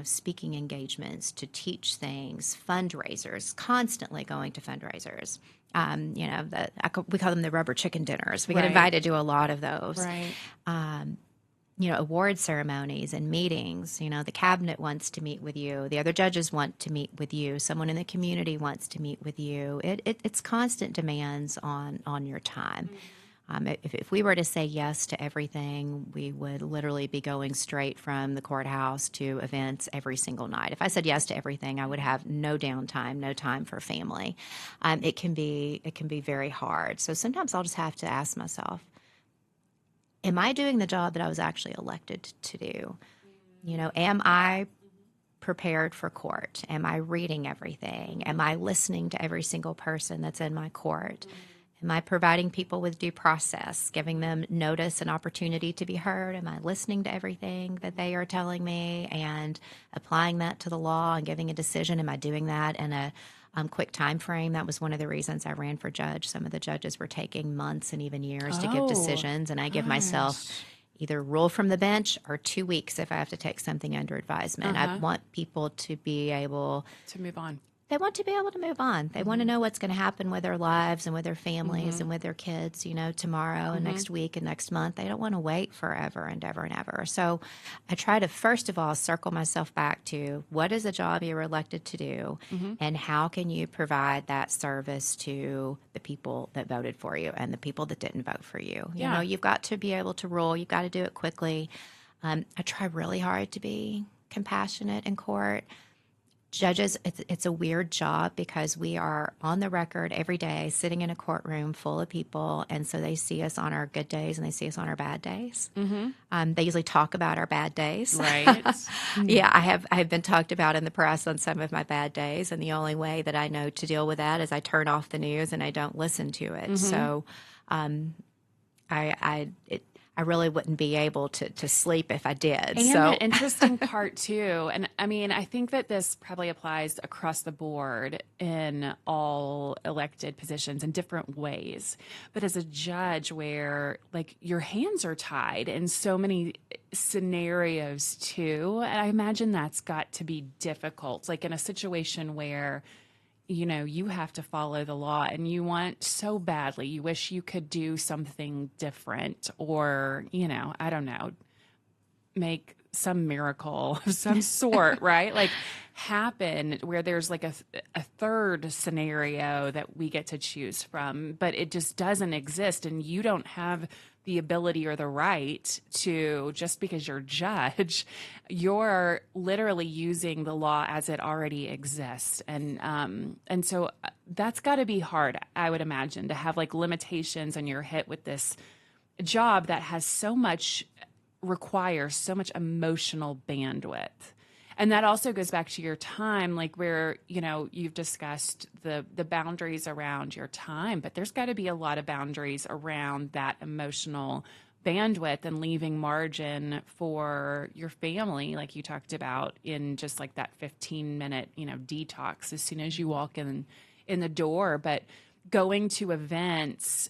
speaking engagements, to teach things, fundraisers, constantly going to fundraisers. We call them the rubber chicken dinners. We get invited to a lot of those. Right. Award ceremonies and meetings. The cabinet wants to meet with you. The other judges want to meet with you. Someone in the community wants to meet with you. It's constant demands on your time. If we were to say yes to everything, we would literally be going straight from the courthouse to events every single night. If I said yes to everything, I would have no downtime, no time for family. It can be very hard. So sometimes I'll just have to ask myself, am I doing the job that I was actually elected to do? Am I prepared for court? Am I reading everything? Am I listening to every single person that's in my court? Am I providing people with due process, giving them notice and opportunity to be heard? Am I listening to everything that they are telling me and applying that to the law and giving a decision? Am I doing that in a quick time frame? That was one of the reasons I ran for judge. Some of the judges were taking months and even years to give decisions, and I give myself either rule from the bench or 2 weeks if I have to take something under advisement. I want people to be able to move on. They want to be able to move on. They want to know what's going to happen with their lives and with their families and with their kids, tomorrow and next week and next month. They don't want to wait forever and ever and ever. So I try to, first of all, circle myself back to what is the job you were elected to do and how can you provide that service to the people that voted for you and the people that didn't vote for you. You know, you've got to be able to rule. You've got to do it quickly. I try really hard to be compassionate in court. Judges, it's a weird job because we are on the record every day sitting in a courtroom full of people, and so they see us on our good days and they see us on our bad days. They usually talk about our bad days. Right. Yeah, I have been talked about in the press on some of my bad days, and the only way that I know to deal with that is I turn off the news and I don't listen to it. So I really wouldn't be able to sleep if I did. And the interesting part, too, and I mean, I think that this probably applies across the board in all elected positions in different ways. But as a judge where, like, your hands are tied in so many scenarios, too, I imagine that's got to be difficult. Like in a situation where you have to follow the law and you want so badly, you wish you could do something different or, I don't know, make some miracle of some sort, right? Like happen where there's like a third scenario that we get to choose from, but it just doesn't exist. And you don't have the ability or the right to, just because you're judge, you're literally using the law as it already exists. And so that's got to be hard, I would imagine, to have like limitations and you're hit with this job that has requires so much emotional bandwidth. And that also goes back to your time, like where, you've discussed the boundaries around your time, but there's got to be a lot of boundaries around that emotional bandwidth and leaving margin for your family, like you talked about in just like that 15-minute, detox as soon as you walk in the door. But going to events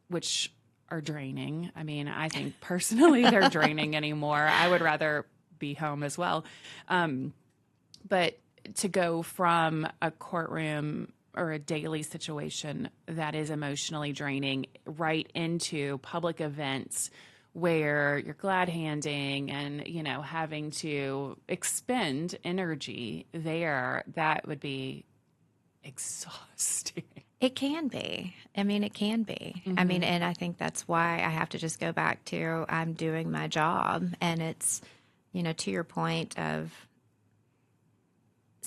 which are draining. I mean, I think personally they're draining anymore. I would rather be home as well. But to go from a courtroom or a daily situation that is emotionally draining right into public events where you're glad handing and, having to expend energy there, that would be exhausting. It can be. I mean, it can be. I mean, and I think that's why I have to just go back to I'm doing my job. And it's, to your point of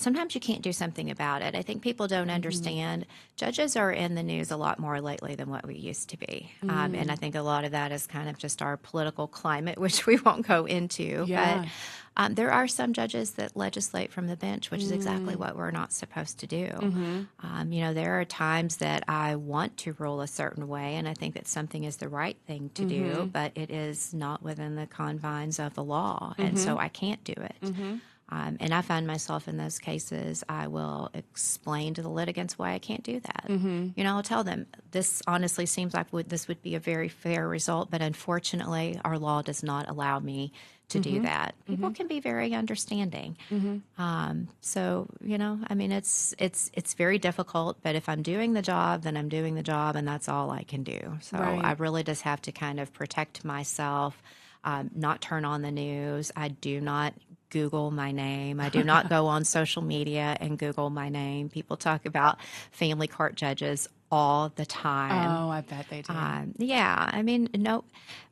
sometimes you can't do something about it. I think people don't understand. Judges are in the news a lot more lately than what we used to be. And I think a lot of that is kind of just our political climate, which we won't go into. Yeah. But there are some judges that legislate from the bench, which is exactly what we're not supposed to do. There are times that I want to rule a certain way, and I think that something is the right thing to do, but it is not within the confines of the law, and so I can't do it. And I find myself in those cases, I will explain to the litigants why I can't do that. I'll tell them, this honestly seems like this would be a very fair result, but unfortunately, our law does not allow me to do that. People can be very understanding. It's very difficult, but if I'm doing the job, then I'm doing the job, and that's all I can do. So I really just have to kind of protect myself, not turn on the news. I do not Google my name. I do not go on social media and Google my name. People talk about family court judges all the time. Oh, I bet they do. No.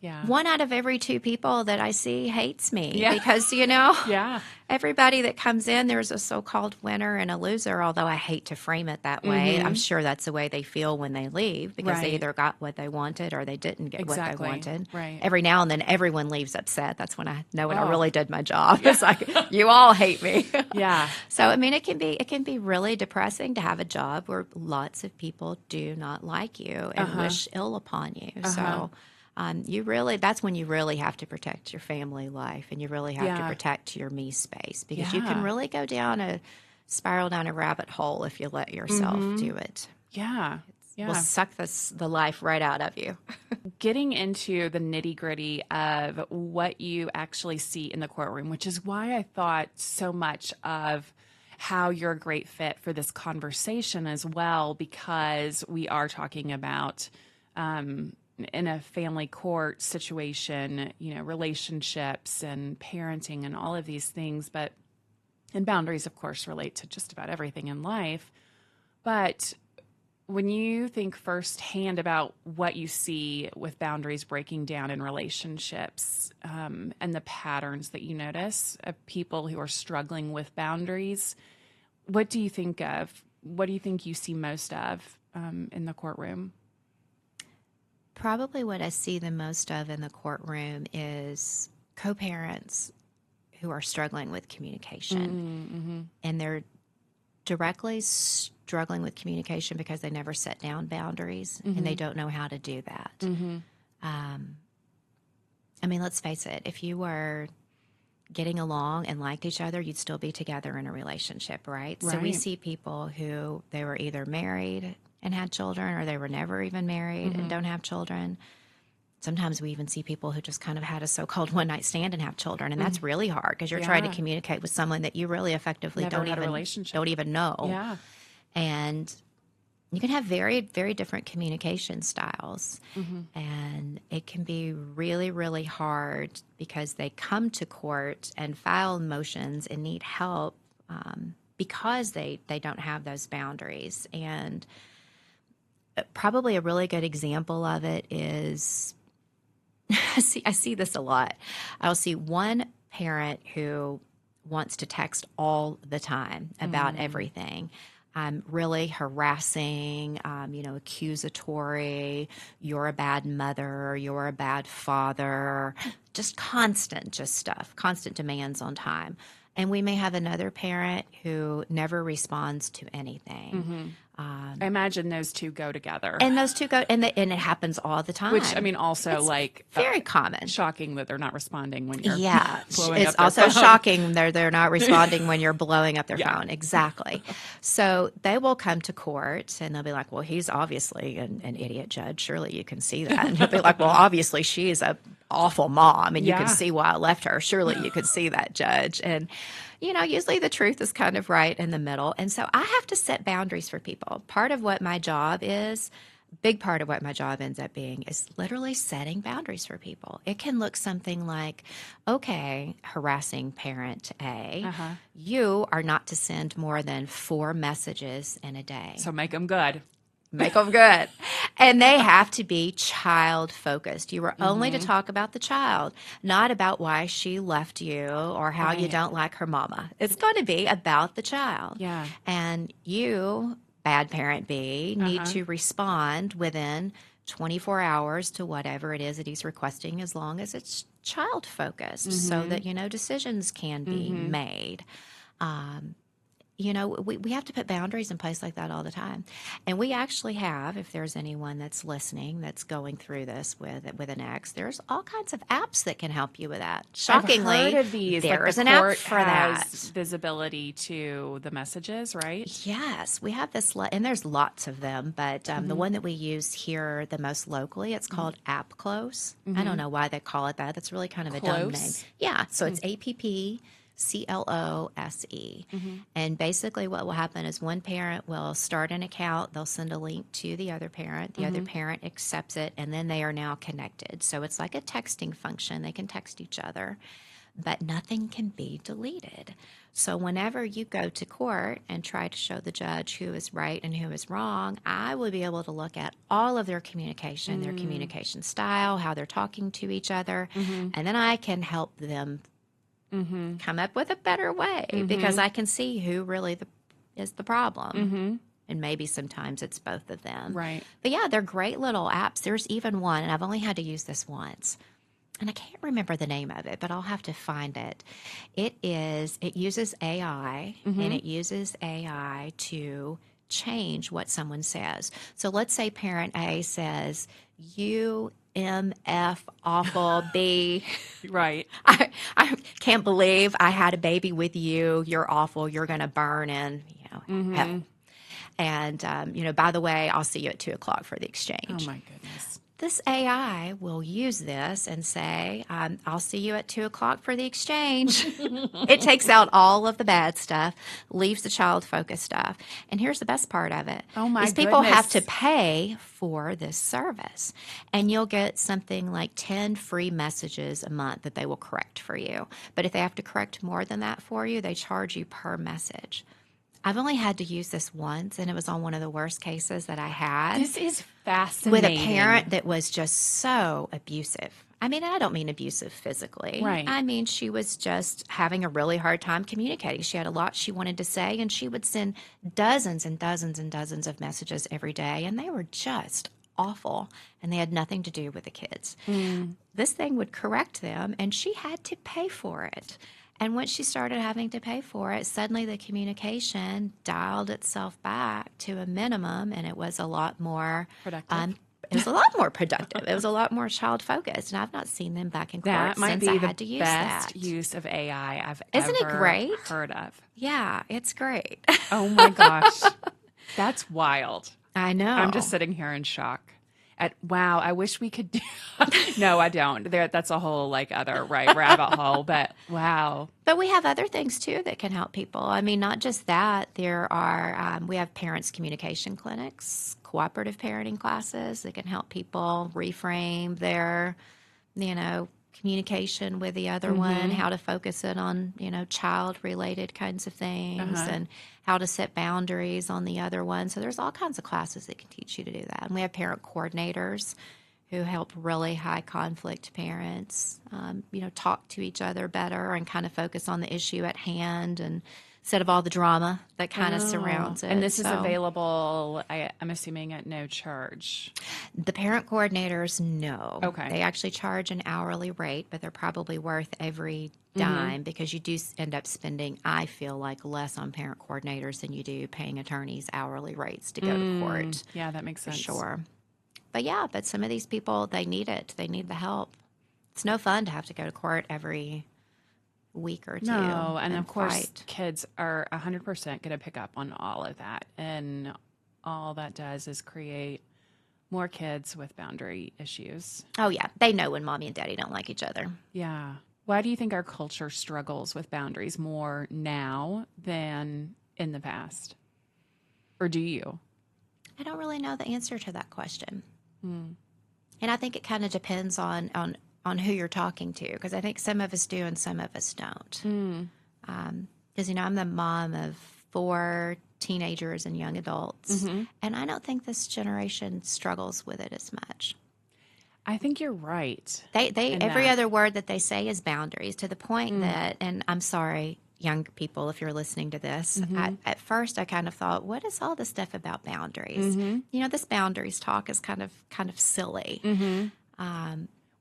Yeah. 1 out of every 2 people that I see hates me because, Yeah. everybody that comes in, there's a so-called winner and a loser, although I hate to frame it that way. I'm sure that's the way they feel when they leave because they either got what they wanted or they didn't get what they wanted. Right. Every now and then, everyone leaves upset. That's when I know when I really did my job. It's like, you all hate me. Yeah. So, it can be really depressing to have a job where lots of people do not like you and wish ill upon you. So that's when you really have to protect your family life, and you really have to protect your me space, because you can really spiral down a rabbit hole if you let yourself do it. Yeah. Will suck the life right out of you. Getting into the nitty-gritty of what you actually see in the courtroom, which is why I thought so much of how you're a great fit for this conversation as well, because we are talking about in a family court situation, relationships and parenting and all of these things, and boundaries, of course, relate to just about everything in life. But when you think firsthand about what you see with boundaries breaking down in relationships, and the patterns that you notice of people who are struggling with boundaries, what do you think of? What do you think you see most of in the courtroom? Probably what I see the most of in the courtroom is co-parents who are struggling with communication. And they're directly struggling with communication because they never set down boundaries and they don't know how to do that. Let's face it, if you were getting along and liked each other, you'd still be together in a relationship, right? So we see people who they were either married and had children, or they were never even married and don't have children. Sometimes we even see people who just kind of had a so-called one-night stand and have children, and that's really hard because you're trying to communicate with someone that you really effectively don't even know. Yeah. And you can have very, very different communication styles, and it can be really, really hard because they come to court and file motions and need help because they don't have those boundaries. And probably a really good example of it is, I see this a lot. I'll see one parent who wants to text all the time about everything. Really harassing, accusatory, you're a bad mother, you're a bad father, just constant stuff, constant demands on time. And we may have another parent who never responds to anything. I imagine those two go together. And those two go, and it happens all the time. Which, also, it's very common. Shocking that they're not responding when you're blowing it's up their also phone. Shocking they're not responding when you're blowing up their phone. Exactly. So they will come to court, and they'll be like, well, he's obviously an idiot judge. Surely you can see that. And he'll be like, well, obviously she's a awful mom, and you can see why I left her. Surely you can see that, judge. And usually the truth is kind of right in the middle. And so I have to set boundaries for people. Part of what my job is, big part of what my job ends up being, is literally setting boundaries for people. It can look something like, okay, harassing parent A, you are not to send more than 4 messages in a day. So make them good. Make them good. And they have to be child focused. You are only to talk about the child, not about why she left you or how you don't like her mama. It's going to be about the child. Yeah. And you, bad parent B, need to respond within 24 hours to whatever it is that he's requesting, as long as it's child focused, so that, decisions can be made. We have to put boundaries in place like that all the time. And we actually have, if there's anyone that's listening that's going through this with an ex, there's all kinds of apps that can help you with that. Shockingly, I've heard of these. there like is the an app court for has that. visibility to the messages, right? Yes, we have this, and there's lots of them, but the one that we use here the most locally, it's called App Close. I don't know why they call it that. That's really kind of a dumb name. Yeah, so it's APPCLOSE. And basically what will happen is one parent will start an account, they'll send a link to the other parent, the other parent accepts it, and then they are now connected. So it's like a texting function. They can text each other, but nothing can be deleted. So whenever you go to court and try to show the judge who is right and who is wrong, I will be able to look at all of their communication, their communication style, how they're talking to each other, and then I can help them come up with a better way, because I can see who really is the problem. And maybe sometimes it's both of them. Right. But yeah, they're great little apps. There's even one, and I've only had to use this once, and I can't remember the name of it, but I'll have to find it. It uses AI, and it uses AI to change what someone says. So let's say parent A says, "You MF awful B." Right. I can't believe I had a baby with you. You're awful. You're going to burn in, hell. And, by the way, I'll see you at 2:00 for the exchange. Oh, my goodness. This AI will use this and say, I'll see you at 2:00 for the exchange. It takes out all of the bad stuff, leaves the child-focused stuff. And here's the best part of it. Oh, my These people goodness. have to pay for this service. And you'll get something like 10 free messages a month that they will correct for you. But if they have to correct more than that for you, they charge you per message. I've only had to use this once, and it was on one of the worst cases that I had. This is fascinating. With a parent that was just so abusive. I mean, I don't mean abusive physically. Right. I mean, she was just having a really hard time communicating. She had a lot she wanted to say, and she would send dozens and dozens and dozens of messages every day, and they were just awful, and they had nothing to do with the kids. This thing would correct them, and she had to pay for it. And once she started having to pay for it, suddenly the communication dialed itself back to a minimum, and it was a lot more productive. It was a lot more productive. It was a lot more child-focused, and I've not seen them back in court since I had to use that. That might be the best use of AI I've Isn't it ever great? heard of. Yeah, it's great. Oh, my gosh. That's wild. I know. I'm just sitting here in shock. Wow, I wish we could do. No, I don't. That's a whole other rabbit hole. But wow. But we have other things too that can help people. I mean, not just that. There are we have parents communication clinics, cooperative parenting classes that can help people reframe their, communication with the other one, how to focus it on, child-related kinds of things, and how to set boundaries on the other one. So there's all kinds of classes that can teach you to do that. And we have parent coordinators who help really high-conflict parents, talk to each other better and kind of focus on the issue at hand, and instead of all the drama that kind of surrounds it. And this is available, I'm assuming, at no charge. The parent coordinators, no. Okay. They actually charge an hourly rate, but they're probably worth every dime, because you do end up spending, I feel like, less on parent coordinators than you do paying attorneys hourly rates to go to court. Yeah, that makes sense. For sure. But some of these people, they need it. They need the help. It's no fun to have to go to court every week or two. No, and of course, fight. Kids are 100% going to pick up on all of that. And all that does is create more kids with boundary issues. Oh, yeah. They know when mommy and daddy don't like each other. Yeah. Why do you think our culture struggles with boundaries more now than in the past? Or do you? I don't really know the answer to that question. And I think it kind of depends on who you're talking to, because I think some of us do and some of us don't. Because, I'm the mom of 4 teenagers and young adults. And I don't think this generation struggles with it as much. I think you're right. They every other word that they say is boundaries, to the point that, and I'm sorry, young people, if you're listening to this, at first I kind of thought, what is all this stuff about boundaries? This boundaries talk is kind of silly.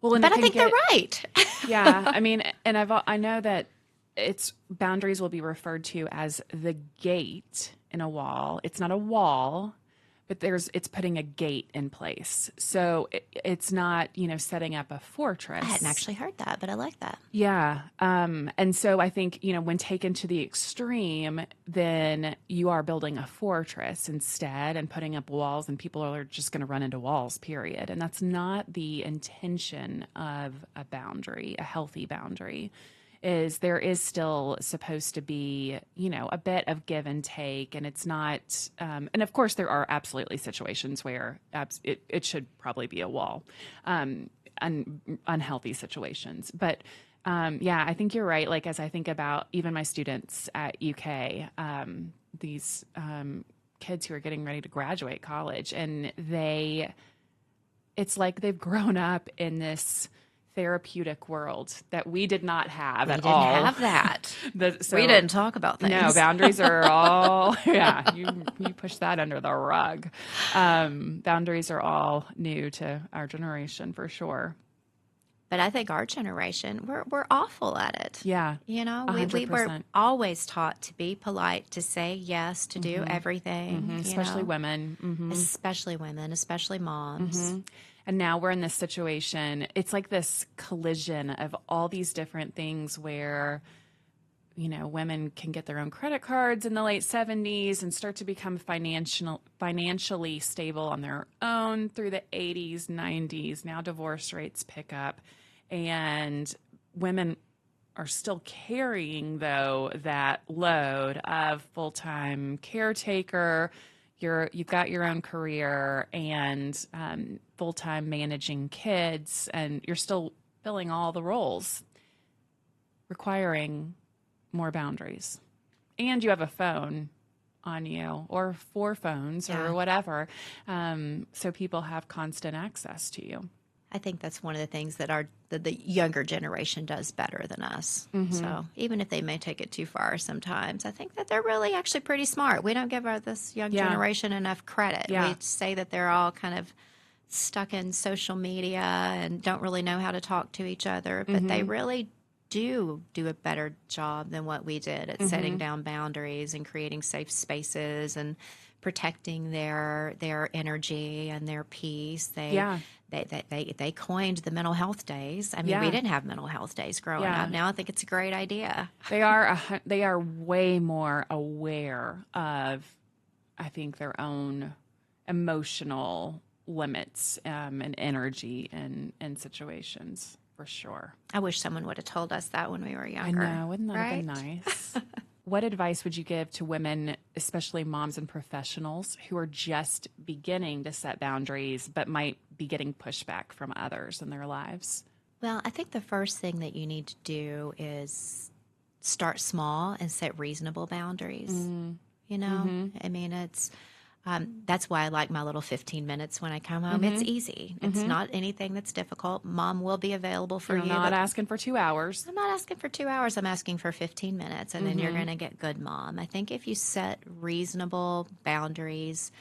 Well, and but I think they're right. Yeah, I mean, and I know that it's boundaries will be referred to as the gate in a wall. It's not a wall, but it's putting a gate in place. So it's not, setting up a fortress. I hadn't actually heard that, but I like that. Yeah. And so I think, when taken to the extreme, then you are building a fortress instead and putting up walls, and people are just going to run into walls, period. And that's not the intention of a boundary, a healthy boundary. There is still supposed to be, a bit of give and take, and it's not, and of course there are absolutely situations where it should probably be a wall, unhealthy situations. But I think you're right. Like, as I think about even my students at UK, these kids who are getting ready to graduate college, and it's like they've grown up in this therapeutic world that we did not have at all. We didn't have that. We didn't talk about things. No, boundaries are all, you push that under the rug. Boundaries are all new to our generation for sure. But I think our generation, we're awful at it. Yeah. We were always taught to be polite, to say yes, to do everything. Especially women. Especially women, especially moms. And now we're in this situation. It's like this collision of all these different things where, women can get their own credit cards in the late 70s and start to become financially stable on their own through the 80s, 90s. Now divorce rates pick up, and women are still carrying, though, that load of full-time caretaker. You've got your own career and full-time managing kids, and you're still filling all the roles, requiring more boundaries. And you have a phone on you, or 4 phones, or whatever, so people have constant access to you. I think that's one of the things that the younger generation does better than us. So even if they may take it too far sometimes, I think that they're really actually pretty smart. We don't give this young generation enough credit. We say that they're all kind of stuck in social media and don't really know how to talk to each other, but they really do a better job than what we did at setting down boundaries and creating safe spaces and protecting their energy and their peace. They coined the mental health days. I mean, we didn't have mental health days growing up. Now I think it's a great idea. They are way more aware of, I think, their own emotional limits and energy in situations, for sure. I wish someone would have told us that when we were younger. I know, wouldn't that have been nice? What advice would you give to women, especially moms and professionals, who are just beginning to set boundaries but might be getting pushback from others in their lives? Well, I think the first thing that you need to do is start small and set reasonable boundaries. I mean, it's that's why I like my little 15 minutes when I come home. It's easy. It's not anything that's difficult. Mom will be available for you. You're not asking for 2 hours. I'm not asking for 2 hours. I'm asking for 15 minutes, and then you're going to get good mom. I think if you set reasonable boundaries,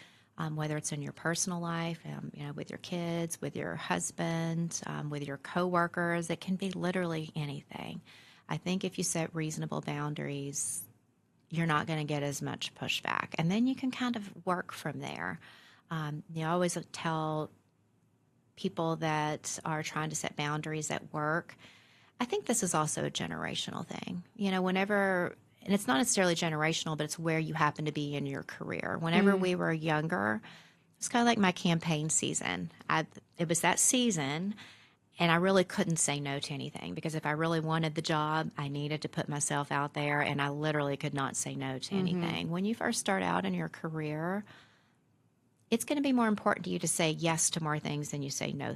whether it's in your personal life, with your kids, with your husband, with your coworkers, it can be literally anything. I think if you set reasonable boundaries, you're not going to get as much pushback. And then you can kind of work from there. I always tell people that are trying to set boundaries at work, I think this is also a generational thing. Whenever, and it's not necessarily generational, but it's where you happen to be in your career. Whenever we were younger, it's kind of like my campaign season. It was that season, and I really couldn't say no to anything, because if I really wanted the job, I needed to put myself out there, and I literally could not say no to anything. When you first start out in your career, it's going to be more important to you to say yes to more things than you say no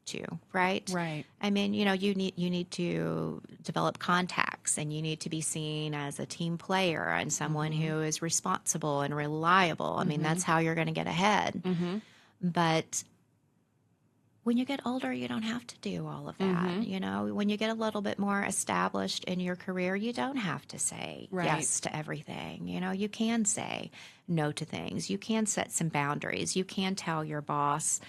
to, right? Right. I mean, you need to develop contacts, and you need to be seen as a team player and someone who is responsible and reliable. I mean, that's how you're going to get ahead. But when you get older, you don't have to do all of that. When you get a little bit more established in your career, you don't have to say yes to everything. You can say no to things. You can set some boundaries. You can tell your boss,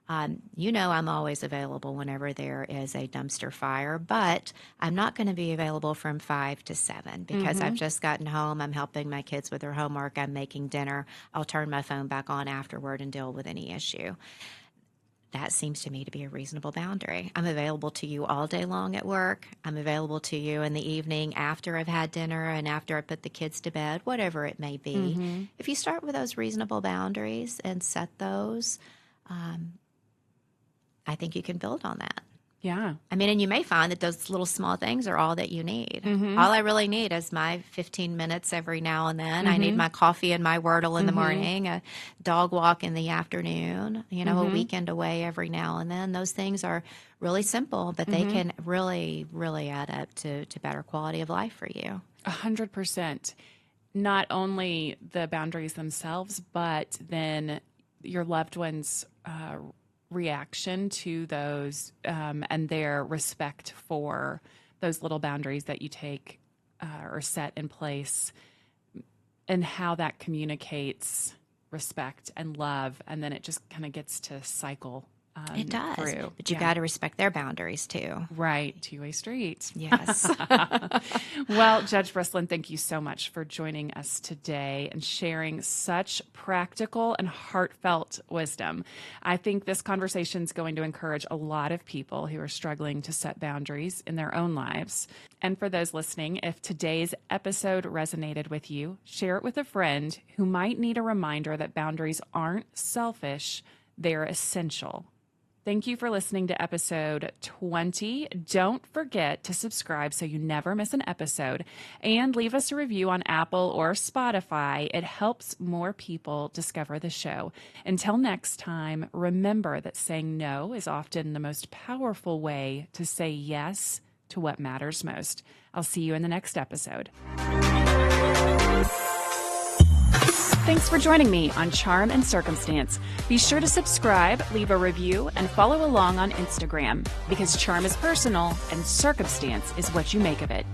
I'm always available whenever there is a dumpster fire, but I'm not going to be available from 5 to 7 because I've just gotten home. I'm helping my kids with their homework. I'm making dinner. I'll turn my phone back on afterward and deal with any issue. That seems to me to be a reasonable boundary. I'm available to you all day long at work. I'm available to you in the evening after I've had dinner and after I put the kids to bed, whatever it may be. If you start with those reasonable boundaries and set those, I think you can build on that. Yeah. I mean, and you may find that those little small things are all that you need. All I really need is my 15 minutes every now and then. I need my coffee and my Wordle in the morning, a dog walk in the afternoon, a weekend away every now and then. Those things are really simple, but they can really, really add up to better quality of life for you. 100%. Not only the boundaries themselves, but then your loved ones' reaction to those and their respect for those little boundaries that you take or set in place, and how that communicates respect and love, and then it just kind of gets to cycle it does through. But you've got to respect their boundaries too. Right. Two-way street. Yes. Well, Judge Brislin, thank you so much for joining us today and sharing such practical and heartfelt wisdom. I think this conversation is going to encourage a lot of people who are struggling to set boundaries in their own lives. And for those listening, if today's episode resonated with you, share it with a friend who might need a reminder that boundaries aren't selfish, they're essential. Thank you for listening to episode 20. Don't forget to subscribe so you never miss an episode, and leave us a review on Apple or Spotify. It helps more people discover the show. Until next time, remember that saying no is often the most powerful way to say yes to what matters most. I'll see you in the next episode. Thanks for joining me on Charm and Circumstance. Be sure to subscribe, leave a review, and follow along on Instagram, because charm is personal and circumstance is what you make of it.